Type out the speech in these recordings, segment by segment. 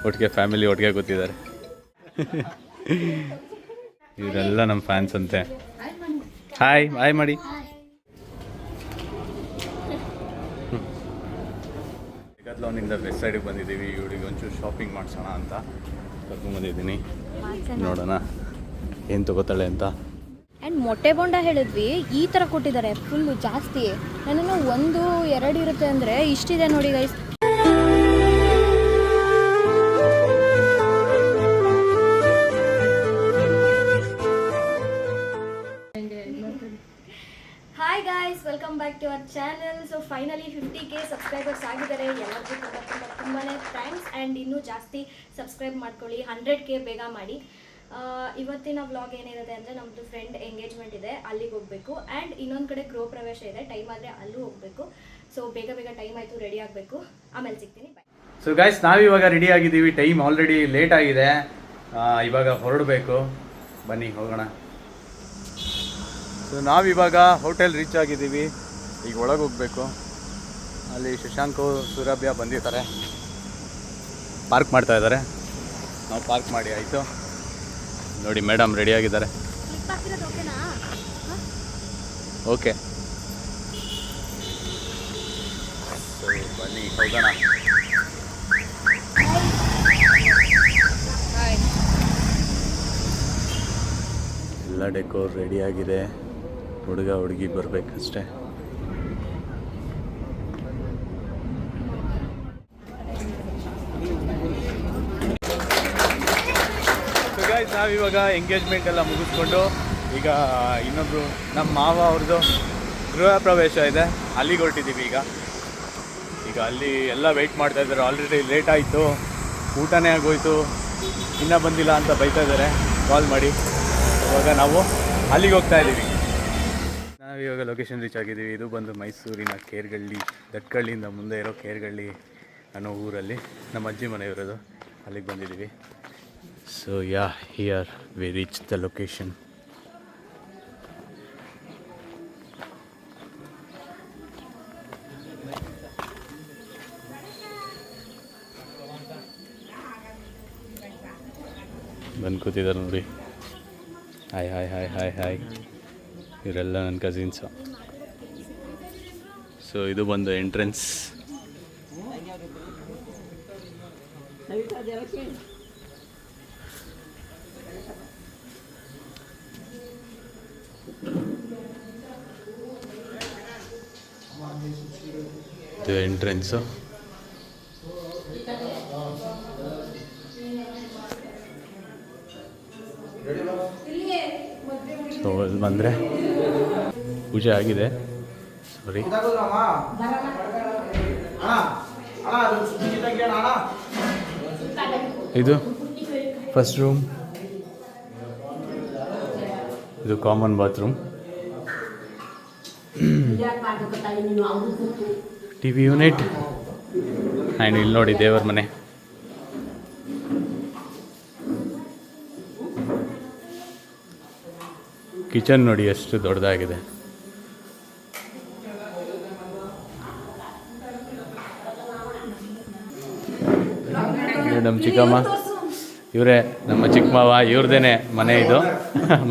ಒಟ್ಟಿಗೆ ಫ್ಯಾಮಿಲಿ ಒಟ್ಟಿಗೆ ಕೂತಿದ್ದಾರೆ. ಇವರೆಲ್ಲ ನಮ್ಮ ಫ್ಯಾನ್ಸ್ ಅಂತೆ. ಹಾಯ್ ಹಾಯ್ ಮಾಡಿ. ಡೆಕಾಥ್ಲಾನಿಂದ ವೆಸ್ಟ್ ಸೈಡಿಗೆ ಬಂದಿದ್ದೀವಿ. ಇವಳಿಗೆ ಒಂಚೂರು ಶಾಪಿಂಗ್ ಮಾಡಿಸೋಣ ಅಂತ ಕರ್ಕೊಂಡ್ಬಂದಿದ್ದೀನಿ. ನೋಡೋಣ ಏನು ತಗೋತಾಳೆ ಅಂತ. ಆ್ಯಂಡ್ ಮೊಟ್ಟೆ ಬೋಂಡ ಹೇಳಿದ್ವಿ, ಈ ಥರ ಕೊಟ್ಟಿದ್ದಾರೆ ಫುಲ್ಲು ಜಾಸ್ತಿ. ನನ್ನನ್ನು 1-2 ಇರುತ್ತೆ ಅಂದರೆ ಇಷ್ಟಿದೆ ನೋಡಿ guys. Hi guys, welcome back to our channel. So finally 50K subscribers ಆಗಿದ್ದಾರೆ. ಎಲ್ಲರಿಗೂ ತುಂಬಾ ಥ್ಯಾಂಕ್ಸ್. ಆ್ಯಂಡ್ ಇನ್ನೂ ಜಾಸ್ತಿ ಸಬ್ಸ್ಕ್ರೈಬ್ ಮಾಡ್ಕೊಳ್ಳಿ, 100K ಬೇಗ ಮಾಡಿ. ಇವತ್ತಿನ ವ್ಲಾಗ್ ಏನಿರುತ್ತೆ ಅಂದರೆ ನಮ್ಮದು ಫ್ರೆಂಡ್ ಎಂಗೇಜ್ಮೆಂಟ್ ಇದೆ, ಅಲ್ಲಿಗೆ ಹೋಗಬೇಕು. ಆ್ಯಂಡ್ ಇನ್ನೊಂದು ಕಡೆ ಗೃಹ ಪ್ರವೇಶ ಇದೆ, ಟೈಮ್ ಆದರೆ ಅಲ್ಲೂ ಹೋಗಬೇಕು. ಸೊ ಬೇಗ ಟೈಮ್ ಆಯಿತು, ರೆಡಿ ಆಗಬೇಕು. ಆಮೇಲೆ ಸಿಗ್ತೀನಿ, ಬಾಯ್. ಸೊ ಗೈಸ್, ನಾವಿವಾಗ ರೆಡಿ ಆಗಿದ್ದೀವಿ. ಟೈಮ್ ಆಲ್ರೆಡಿ ಲೇಟ್ ಆಗಿದೆ. ಇವಾಗ ಹೊರಡಬೇಕು, ಬನ್ನಿ ಹೋಗೋಣ. ಸೊ ನಾವಿವಾಗ ಹೋಟೆಲ್ ರೀಚ್ ಆಗಿದ್ದೀವಿ. ಈಗ ಒಳಗೆ ಹೋಗಬೇಕು. ಅಲ್ಲಿ ಶಶಾಂಕು ಸುರಭ್ಯ ಬಂದಿರ್ತಾರೆ, ಪಾರ್ಕ್ ಮಾಡ್ತಾ ಇದ್ದಾರೆ. ನಾವು ಪಾರ್ಕ್ ಮಾಡಿ ಆಯಿತು. ನೋಡಿ ಮೇಡಮ್ ರೆಡಿ ಆಗಿದ್ದಾರೆ. ಓಕೆ, ಬನ್ನಿ ಹೋಗೋಣ. ಎಲ್ಲ ಡೆಕೋರ್ ರೆಡಿ ಆಗಿದೆ. ಹುಡುಗ ಹುಡುಗಿ ಬರಬೇಕಷ್ಟೇ. ನಾವಿವಾಗ ಎಂಗೇಜ್ಮೆಂಟ್ ಎಲ್ಲ ಮುಗಿಸ್ಕೊಂಡು ಈಗ ಇನ್ನೊಬ್ರು ನಮ್ಮ ಮಾವ ಅವ್ರದ್ದು ಗೃಹ ಪ್ರವೇಶ ಇದೆ, ಅಲ್ಲಿಗೆ ಹೊರಟಿದ್ದೀವಿ. ಈಗ ಅಲ್ಲಿ ಎಲ್ಲ ವೆಯ್ಟ್ ಮಾಡ್ತಾ ಇದ್ದಾರೆ. ಆಲ್ರೆಡಿ ಲೇಟ್ ಆಯಿತು, ಊಟನೇ ಆಗೋಯ್ತು, ಇನ್ನೂ ಬಂದಿಲ್ಲ ಅಂತ ಬೈತಾ ಇದ್ದಾರೆ ಕಾಲ್ ಮಾಡಿ. ಇವಾಗ ನಾವು ಅಲ್ಲಿಗೆ ಹೋಗ್ತಾ ಇದ್ದೀವಿ. ನಾವಿವಾಗ ಲೊಕೇಶನ್ ರೀಚ್ ಆಗಿದ್ದೀವಿ. ಇದು ಬಂದು ಮೈಸೂರಿನ ಕೇರ್ಗಳ್ಳಿ, ದಟ್ಕಳ್ಳಿಯಿಂದ ಮುಂದೆ ಇರೋ ಕೇರ್ಗಳ್ಳಿ ಅನ್ನೋ ಊರಲ್ಲಿ ನಮ್ಮ ಅಜ್ಜಿ ಮನೆ ಇರೋದು. ಅಲ್ಲಿಗೆ ಬಂದಿದ್ದೀವಿ. So yeah, here we reached the location. ಬಂದು ಕೂತಿದ್ದಾರೆ ನೋಡಿ. Hi hi hi hi hi. ಇವರೆಲ್ಲ ನನ್ನ ಕಸಿನ್ಸು. ಸೊ ಇದು ಬಂದು ಎಂಟ್ರೆನ್ಸ್. ಇದು ಎಂಟ್ರೆನ್ಸು. ಸೊ ಅಲ್ಲಿ ಬಂದರೆ ಪೂಜೆ ಆಗಿದೆ. ಸಾರಿ, ಇದು ಫಸ್ಟ್ ರೂಮ್, ಇದು common bathroom, TV unit. And ಇಲ್ಲಿ ನೋಡಿ ದೇವರ ಮನೆ. ಕಿಚನ್ ನೋಡಿ ಎಷ್ಟು ದೊಡ್ಡದಾಗಿದೆ. ನಮ್ಮ ಚಿಕ್ಕಮ್ಮ ಇವರೇ, ನಮ್ಮ ಚಿಕ್ಕಮ್ಮವ ಇವ್ರದೇನೆ ಮನೆ. ಇದು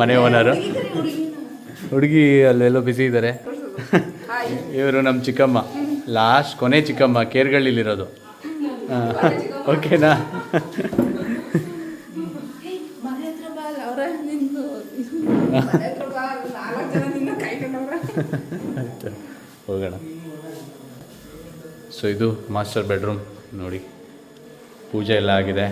ಮನೆ ಓನರು. ಹುಡುಗಿ ಅಲ್ಲೆಲ್ಲೋ ಬಿಸಿ ಇದ್ದಾರೆ. ಇವರು ನಮ್ಮ ಚಿಕ್ಕಮ್ಮ, ಲಾಸ್ಟ್ ಕೊನೆ ಚಿಕ್ಕಮ್ಮ, ಕೇರ್ಗಳ್ಳಿಲಿರೋದು. ಓಕೆನಾ? ಹೋಗೋಣ. ಸೊ ಇದು ಮಾಸ್ಟರ್ ಬೆಡ್ರೂಮ್ ನೋಡಿ, ಪೂಜೆ ಎಲ್ಲ ಆಗಿದೆ.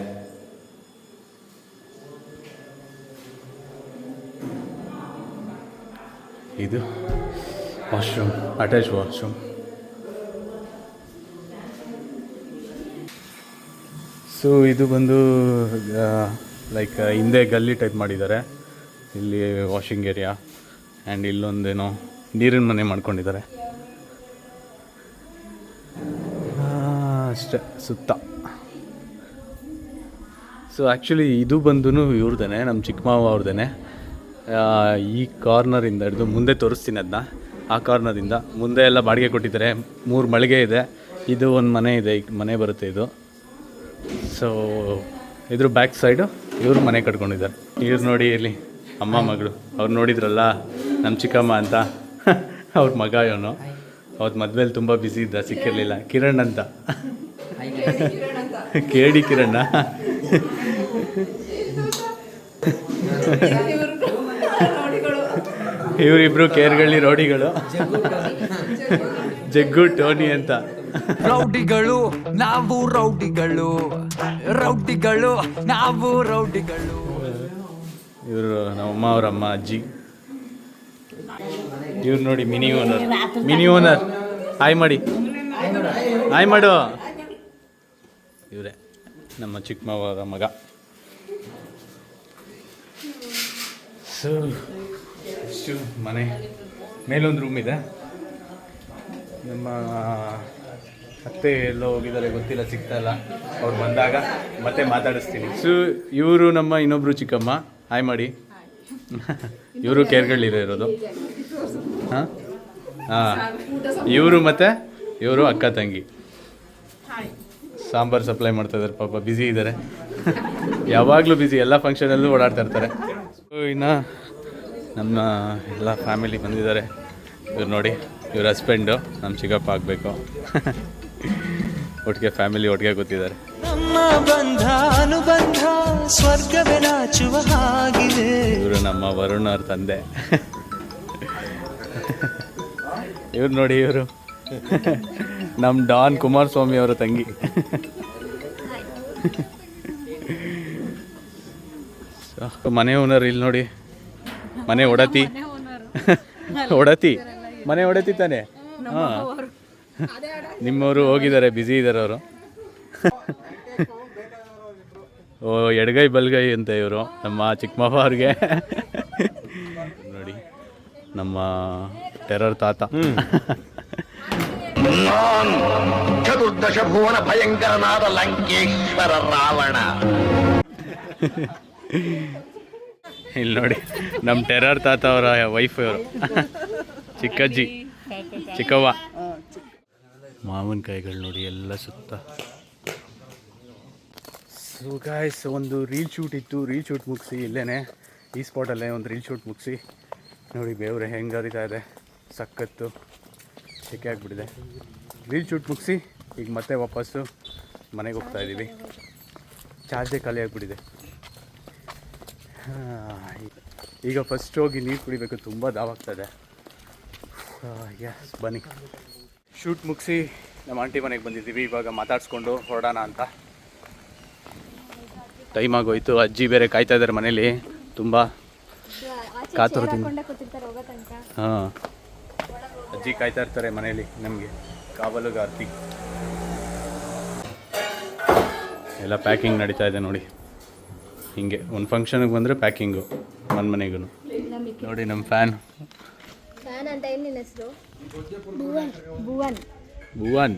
ಇದು ವಾಶ್ರೂಮ್, ಅಟ್ಯಾಚ್ ವಾಶ್ರೂಮ್. ಸೊ ಇದು ಬಂದು ಲೈಕ್ ಹಿಂದೆ ಗಲ್ಲಿ ಟೈಪ್ ಮಾಡಿದ್ದಾರೆ. ಇಲ್ಲಿ ವಾಷಿಂಗ್ ಏರಿಯಾ ಆ್ಯಂಡ್ ಇಲ್ಲೊಂದೇನೋ ನೀರಿನ ಮನೆ ಮಾಡ್ಕೊಂಡಿದ್ದಾರೆ ಅಷ್ಟೇ ಸುತ್ತ. ಸೊ ಆ್ಯಕ್ಚುಲಿ ಇದು ಬಂದು ಇವ್ರದ್ದೇನೆ, ನಮ್ಮ ಚಿಕ್ಕ ಮಾವ ಅವ್ರದ್ದೇನೆ. ಈ ಕಾರ್ನರಿಂದ ಹಿಡಿದು ಮುಂದೆ ತೋರಿಸ್ತೀನಿ ಅದನ್ನ. ಆ ಕಾರ್ನರಿಂದ ಮುಂದೆ ಎಲ್ಲ ಬಾಡಿಗೆ ಕೊಟ್ಟಿದ್ದಾರೆ. 3 ಮಳಿಗೆ ಇದೆ. ಇದು ಒಂದು ಮನೆ ಇದೆ, ಈಗ ಮನೆ ಬರುತ್ತೆ ಇದು. ಸೊ ಇದ್ರ ಬ್ಯಾಕ್ ಸೈಡು ಇವರು ಮನೆ ಕಟ್ಕೊಂಡಿದ್ದಾರೆ. ಇವ್ರು ನೋಡಿ ಇಲ್ಲಿ ಅಮ್ಮ ಮಗಳು, ಅವ್ರು ನೋಡಿದ್ರಲ್ಲ ನಮ್ಮ ಚಿಕ್ಕಮ್ಮ ಅಂತ, ಅವ್ರ ಮಗ ಇವನು. ಅವತ್ತು ಮದುವೆಲಿ ತುಂಬ ಬ್ಯುಸಿ ಇದ್ದ, ಸಿಕ್ಕಿರಲಿಲ್ಲ. ಕಿರಣ್ ಅಂತ, ಕೇಡಿ ಕಿರಣ್ಣ. ಇವರಿಬ್ರು ಕೇರ್ಗಳ್ಳಿ ರೌಡಿಗಳು, ಜಗ್ಗು ಟೋನಿ ಅಂತ. ರೌಡಿಗಳು ನಾವು ರೌಡಿಗಳು, ರೌಡಿಗಳು ನಾವು ರೌಡಿಗಳು. ಇವರು ನಮ್ಮಮ್ಮ ಅವ್ರ ಅಮ್ಮ ಅಜ್ಜಿ. ಇವ್ರು ನೋಡಿ mini owner, mini owner. Hi ಮಾಡಿ, ಹಾಯ್ ಮಾಡು. ಇವರೇ ನಮ್ಮ ಚಿಕ್ಕಮ್ಮವರ ಮಗ. ಸೊ ಇಷ್ಟು ಮನೆ. ಮೇಲೊಂದು ರೂಮ್ ಇದೆ. ನಮ್ಮ ಅತ್ತೆ ಎಲ್ಲೋ ಹೋಗಿದ್ದಾರೆ ಗೊತ್ತಿಲ್ಲ, ಸಿಗ್ತಾ ಇಲ್ಲ. ಅವ್ರು ಬಂದಾಗ ಮತ್ತೆ ಮಾತಾಡಿಸ್ತೀನಿ. ಸೊ ಇವರು ನಮ್ಮ ಇನ್ನೊಬ್ರು ಚಿಕ್ಕಮ್ಮ. ಹಾಯ್ ಮಾಡಿ. ಇವರು ಕೇರ್ಗಳಿರೋದು. ಹಾಂ ಹಾಂ, ಇವರು ಮತ್ತು ಇವರು ಅಕ್ಕ ತಂಗಿ. ಸಾಂಬಾರು ಸಪ್ಲೈ ಮಾಡ್ತಾ ಇದ್ದಾರೆ, ಪಾಪ ಬ್ಯುಸಿ ಇದ್ದಾರೆ. ಯಾವಾಗಲೂ ಬ್ಯುಸಿ, ಎಲ್ಲ ಫಂಕ್ಷನಲ್ಲೂ ಓಡಾಡ್ತಾ ಇರ್ತಾರೆ. ಸೊ ಇನ್ನು ನಮ್ಮ ಎಲ್ಲ ಫ್ಯಾಮಿಲಿ ಬಂದಿದ್ದಾರೆ. ಇವ್ರು ನೋಡಿ, ಇವ್ರ ಹಸ್ಬೆಂಡು ನಮ್ಮ ಚಿಕ್ಕಪ್ಪ ಆಗಬೇಕು. ಒಟ್ಟಿಗೆ ಫ್ಯಾಮಿಲಿ ಒಟ್ಟಿಗೆ ಕೂತಿದ್ದಾರೆ. ನಮ್ಮ ಬಂಧ ಅನುಬಂಧ ಸ್ವರ್ಗವೇ ನಾಚುವ ಹಾಗಿದೆ. ಇವರು ನಮ್ಮ ವರುಣ್ ಅವ್ರ ತಂದೆ. ಇವ್ರು ನೋಡಿ, ಇವರು ನಮ್ಮ ಡಾನ್ ಕುಮಾರಸ್ವಾಮಿ ಅವರ ತಂಗಿ. ಮನೆ ಓನರ್ ಇಲ್ಲಿ ನೋಡಿ, ಮನೆ ಒಡತಿ. ಒಡತಿ, ಮನೆ ಒಡತಿ ತಾನೆ. ಹಾಂ, ನಿಮ್ಮವರು ಹೋಗಿದ್ದಾರೆ, ಬ್ಯುಸಿ ಇದ್ದಾರೆ ಅವರು. ಓ, ಎಡಗೈ ಬಲ್ಗೈ ಅಂತ ಇವರು ನಮ್ಮ ಚಿಕ್ಕಮ್ಮವ್ವ ಅವ್ರಿಗೆ. ನೋಡಿ ನಮ್ಮ ಟೆರರ್ ತಾತ. ಚತುರ್ದಶ ಭುವನ ಭಯಂಕರನಾದ ಲಂಕೇಶ್ವರ ರಾವಣ. ಇಲ್ಲಿ ನೋಡಿ ನಮ್ಮ ಟೆರರ್ ತಾತ ಅವರ ವೈಫ್ ಇವರು, ಚಿಕ್ಕಜ್ಜಿ, ಚಿಕ್ಕವ್ವ. ಮಾವಿನಕಾಯಿಗಳು ನೋಡಿ ಎಲ್ಲ ಸುತ್ತ. ಸೊ ಗಾಯ್ಸ್, ಒಂದು ರೀಲ್ ಶೂಟ್ ಇತ್ತು, ರೀಲ್ ಶೂಟ್ ಮುಗಿಸಿ ಇಲ್ಲೇ ಈ ಸ್ಪಾಟಲ್ಲೇ ಒಂದು ರೀಲ್ ಶೂಟ್ ಮುಗಿಸಿ. ನೋಡಿ ಬೇವ್ರೆ ಹೆಂಗೆ ಹರಿತಾ ಇದೆ, ಸಖತ್ತು ಸೆಕೆ ಆಗಿಬಿಟ್ಟಿದೆ. ರೀಲ್ ಶೂಟ್ ಮುಗಿಸಿ ಈಗ ಮತ್ತೆ ವಾಪಸ್ಸು ಮನೆಗೆ ಹೋಗ್ತಾ ಇದ್ದೀವಿ. ಚಾರ್ಜೇ ಖಾಲಿ ಆಗಿಬಿಟ್ಟಿದೆ. ಈಗ ಫಸ್ಟ್ ಹೋಗಿ ನೀರು ಕುಡಿಬೇಕು, ತುಂಬ ದಾವಾಗ್ತದೆ. ಎಸ್, ಬನ್ನಿ. ಶೂಟ್ ಮುಗಿಸಿ ನಮ್ಮ ಆಂಟಿ ಮನೆಗೆ ಬಂದಿದ್ದೀವಿ. ಇವಾಗ ಮಾತಾಡಿಸ್ಕೊಂಡು ಹೊರಡೋಣ ಅಂತ. ಟೈಮ್ ಆಗೋಯ್ತು. ಅಜ್ಜಿ ಬೇರೆ ಕಾಯ್ತಾ ಇದ್ದಾರೆ ಮನೇಲಿ, ತುಂಬ ಕಾತುರದಿಂದ. ಹಾಂ, ಅಜ್ಜಿ ಕಾಯ್ತಾ ಇರ್ತಾರೆ ಮನೇಲಿ ನಮಗೆ, ಕಾವಲುಗಾರ್ತಿ. ಎಲ್ಲ ಪ್ಯಾಕಿಂಗ್ ನಡೀತಾ ಇದೆ ನೋಡಿ. ಹಿಂಗೆ ಒಂದು ಫಂಕ್ಷನ್ಗೆ ಬಂದರೆ ಪ್ಯಾಕಿಂಗು ಮನೆಗೂ. ನೋಡಿ ನಮ್ಮ ಫ್ಯಾನ್ ಅಂತ. ಏನು ನಿನ್ನ ಹೆಸರು? ಭುವನ್. ಭುವನ್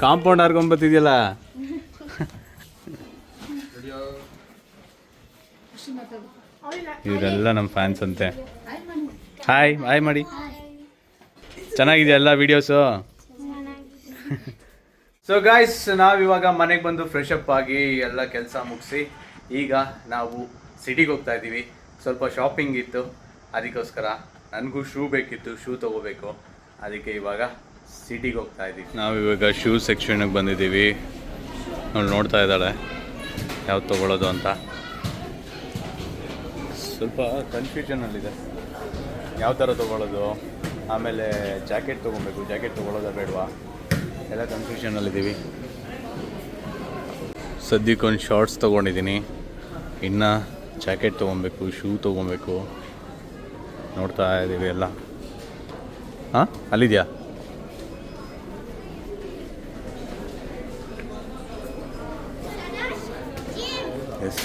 ಕಾಂಪೌಂಡ್ ಹಾರ್ಕೊಂಬತ್ತಿದೆಯಲ್ಲ. ಇವರೆಲ್ಲ ನಮ್ಮ ಫ್ಯಾನ್ಸ್ ಅಂತೆ. ಹಾಯ್ ಹಾಯ್ ಮಾಡಿ. ಚೆನ್ನಾಗಿದೆಯಲ್ಲ ವೀಡಿಯೋಸು? ಸೊ ಗಾಯ್ಸ್, ನಾವಿವಾಗ ಮನೆಗೆ ಬಂದು ಫ್ರೆಶ್ ಅಪ್ ಆಗಿ ಎಲ್ಲ ಕೆಲಸ ಮುಗಿಸಿ ಈಗ ನಾವು ಸಿಟಿಗೆ ಹೋಗ್ತಾ ಇದ್ದೀವಿ. ಸ್ವಲ್ಪ ಶಾಪಿಂಗ್ ಇತ್ತು, ಅದಕ್ಕೋಸ್ಕರ ನನಗೂ ಶೂ ಬೇಕಿತ್ತು, ಶೂ ತೊಗೋಬೇಕು. ಅದಕ್ಕೆ ಇವಾಗ ಸಿಟಿಗೆ ಹೋಗ್ತಾ ಇದ್ದೀವಿ. ನಾವಿವಾಗ ಶೂ ಸೆಕ್ಷನ್ಗೆ ಬಂದಿದ್ದೀವಿ. ಅವಳು ನೋಡ್ತಾ ಇದ್ದಾಳೆ ಯಾವ್ದು ತೊಗೊಳ್ಳೋದು ಅಂತ. ಸ್ವಲ್ಪ ಕನ್ಫ್ಯೂಷನಲ್ಲಿದೆ ಯಾವ ಥರ ತೊಗೊಳ್ಳೋದು. ಆಮೇಲೆ ಜಾಕೆಟ್ ತೊಗೊಬೇಕು, ಜಾಕೆಟ್ ತೊಗೊಳ್ಳೋದ ಬೇಡವಾ, ಎಲ್ಲ ಕನ್ಫ್ಯೂಷನಲ್ಲಿದ್ದೀವಿ. ಸದ್ಯಕ್ಕೊಂದು ಶಾರ್ಟ್ಸ್ ತೊಗೊಂಡಿದ್ದೀನಿ, ಇನ್ನು ಜಾಕೆಟ್ ತೊಗೊಬೇಕು, ಶೂ ತೊಗೊಬೇಕು. ನೋಡ್ತಾ ಇದ್ದೀವಿ ಎಲ್ಲ. ಹಾಂ, ಅಲ್ಲಿದೆಯಾ? ಎಸ್,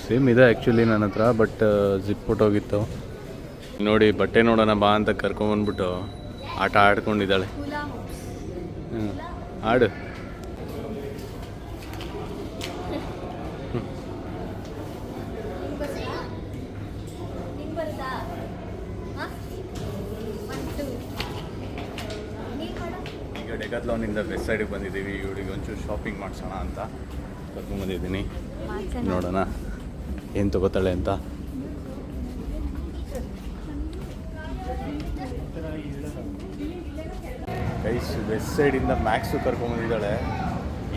ಸೇಮ್ ಇದೆ ಆ್ಯಕ್ಚುಲಿ ನನ್ನ ಹತ್ರ, ಬಟ್ ಜಿಪ್ ಹೊಟ್ಟೋಗಿತ್ತು. ನೋಡಿ ಬಟ್ಟೆ ನೋಡೋಣ ಬಾ ಅಂತ ಕರ್ಕೊಂಬಂದ್ಬಿಟ್ಟು ಆಟ ಆಡ್ಕೊಂಡಿದ್ದಾಳೆ. ಆಡು. ಈಗ ಡೆಕಾಥ್ಲಾನಿಂದ ವೆಸ್ಟ್ ಸೈಡಿಗೆ ಬಂದಿದ್ದೀವಿ. ಇವಳಿಗೆ ಒಂಚೂರು ಶಾಪಿಂಗ್ ಮಾಡಿಸೋಣ ಅಂತ ಕರ್ಕೊಂಡ್ಬಂದಿದ್ದೀನಿ. ನೋಡೋಣ ಏನು ತೊಗೋತಾಳೆ ಅಂತ. ಗೈಸ್ ವೆಸ್ಟ್ ಸೈಡಿಂದ ಮ್ಯಾಕ್ಸು ಕರ್ಕೊಂಡ್ಬಂದಿದ್ದಾಳೆ.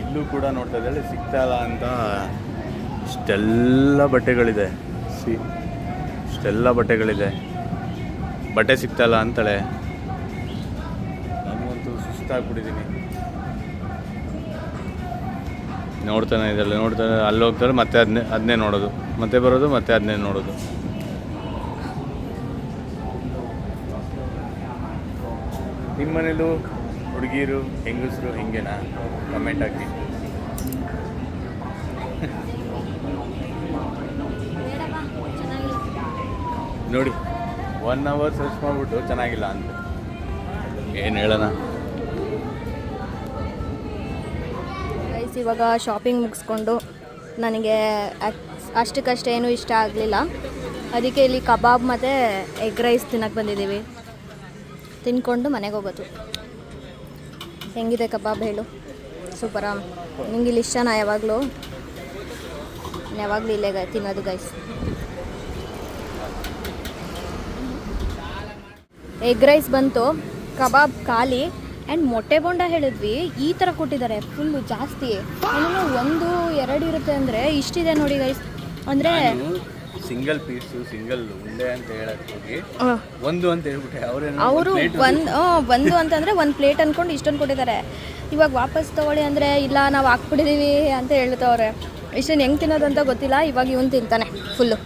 ಇಲ್ಲೂ ಕೂಡ ನೋಡ್ತಾ ಇದ್ದಾಳೆ, ಸಿಗ್ತಾ ಇಲ್ಲ ಅಂತ. ಇಷ್ಟೆಲ್ಲ ಬಟ್ಟೆಗಳಿದೆ, ಇಷ್ಟೆಲ್ಲ ಬಟ್ಟೆಗಳಿದೆ, ಬಟ್ಟೆ ಸಿಗ್ತಾಯಿಲ್ಲ ಅಂತಾಳೆ. ನನಗಂತೂ ಸುಸ್ತಾಗ್ಬಿಟ್ಟಿದ್ದೀನಿ. ನೋಡ್ತಾನೆ ಇದ್ದಾಳೆ, ಅಲ್ಲಿ ಹೋಗ್ತಾಳೆ, ಮತ್ತೆ ಅದನ್ನೇ ನೋಡೋದು, ಮತ್ತೆ ಬರೋದು, ಮತ್ತೆ ಅದನ್ನೇ ನೋಡೋದು. ನಿಮ್ಮ ಮನೇಲೂ ಹುಡುಗಿರು ಹೆಂಗಸರು ಹಿಂಗೇನಾ? ಕಮೆಂಟ್ ಹಾಕಿ. ನೋಡಿ 1 hour ಸರ್ಚ್ ಮಾಡಿಬಿಟ್ಟು ಚೆನ್ನಾಗಿಲ್ಲ ಅಂತ ಏನು ಹೇಳೋಣ. ಗೈಸ್ ಇವಾಗ ಶಾಪಿಂಗ್ ಮುಗಿಸ್ಕೊಂಡು ನನಗೆ ಅಷ್ಟಕ್ಕಷ್ಟೇ ಏನೂ ಇಷ್ಟ ಆಗಲಿಲ್ಲ. ಅದಕ್ಕೆ ಇಲ್ಲಿ ಕಬಾಬ್ ಮತ್ತು ಎಗ್ ರೈಸ್ ತಿನ್ನಕ್ಕೆ ಬಂದಿದ್ದೀವಿ. ತಿನ್ಕೊಂಡು ಮನೆಗೆ ಹೋಗೋದು. ಹೆಂಗಿದೆ ಕಬಾಬ್ ಹೇಳು? ಸೂಪರಾ? ನಿಂಗೆ ಇಲ್ಲಿ ಇಷ್ಟನಾ? ಯಾವಾಗಲೂ ಇಲ್ಲೇ ತಿನ್ನೋದು ಗೈಸ್. ಎಗ್ ರೈಸ್ ಬಂತು, ಕಬಾಬ್ ಖಾಲಿ ಆ್ಯಂಡ್ ಮೊಟ್ಟೆ ಬೋಂಡ ಹೇಳಿದ್ವಿ. ಈ ಥರ ಕೊಟ್ಟಿದ್ದಾರೆ, ಫುಲ್ಲು ಜಾಸ್ತಿ. ಇನ್ನೂ 1-2 ಇರುತ್ತೆ ಅಂದರೆ ಇಷ್ಟಿದೆ ನೋಡಿ ಗೈಸ್. ಅಂದರೆ ಸಿಂಗಲ್ ಪೀಸು, ಸಿಂಗಲ್ ಉಂಡೆ ಅಂತ ಹೇಳಕ್ಕೆ ಹೋಗಿ ಒಂದು ಅಂತ ಹೇಳ್ಬಿಟ್ಟೆ. ಅವರು ಒಂದು ಅಂತಂದರೆ 1 ಪ್ಲೇಟ್ ಅಂದ್ಕೊಂಡು ಇಷ್ಟೊಂದು ಕೊಟ್ಟಿದ್ದಾರೆ. ಇವಾಗ ವಾಪಸ್ ತೊಗೊಳ್ಳಿ ಅಂದರೆ ಇಲ್ಲ ನಾವು ಹಾಕ್ಬಿಟ್ಟಿದ್ದೀವಿ ಅಂತ ಹೇಳ್ತವ್ರೆ. ಇಷ್ಟೊಂದು ಹೆಂಗೆ ತಿನ್ನೋದು ಅಂತ ಗೊತ್ತಿಲ್ಲ. ಇವಾಗ ಇವನು ತಿಂತಾನೆ ಫುಲ್ಲು.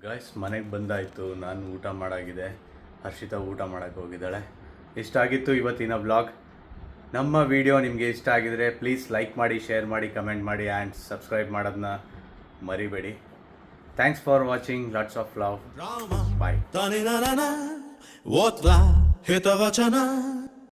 ಗೈಸ್ ಮನೆಗೆ ಬಂದಾಯಿತು, ನಾನು ಊಟ ಮಾಡಾಗಿದೆ. ಹರ್ಷಿತಾ ಊಟ ಮಾಡೋಕ್ಕೆ ಹೋಗಿದ್ದಾಳೆ. ಇಷ್ಟ ಆಗಿತ್ತು ಇವತ್ತಿನ ವ್ಲಾಗ್. ನಮ್ಮ ವಿಡಿಯೋ ನಿಮಗೆ ಇಷ್ಟ ಆಗಿದರೆ ಪ್ಲೀಸ್ ಲೈಕ್ ಮಾಡಿ, ಶೇರ್ ಮಾಡಿ, ಕಮೆಂಟ್ ಮಾಡಿ ಆ್ಯಂಡ್ ಸಬ್ಸ್ಕ್ರೈಬ್ ಮಾಡೋದನ್ನ ಮರಿಬೇಡಿ. Thanks for watching. Lots of love. Bye. Hitovachana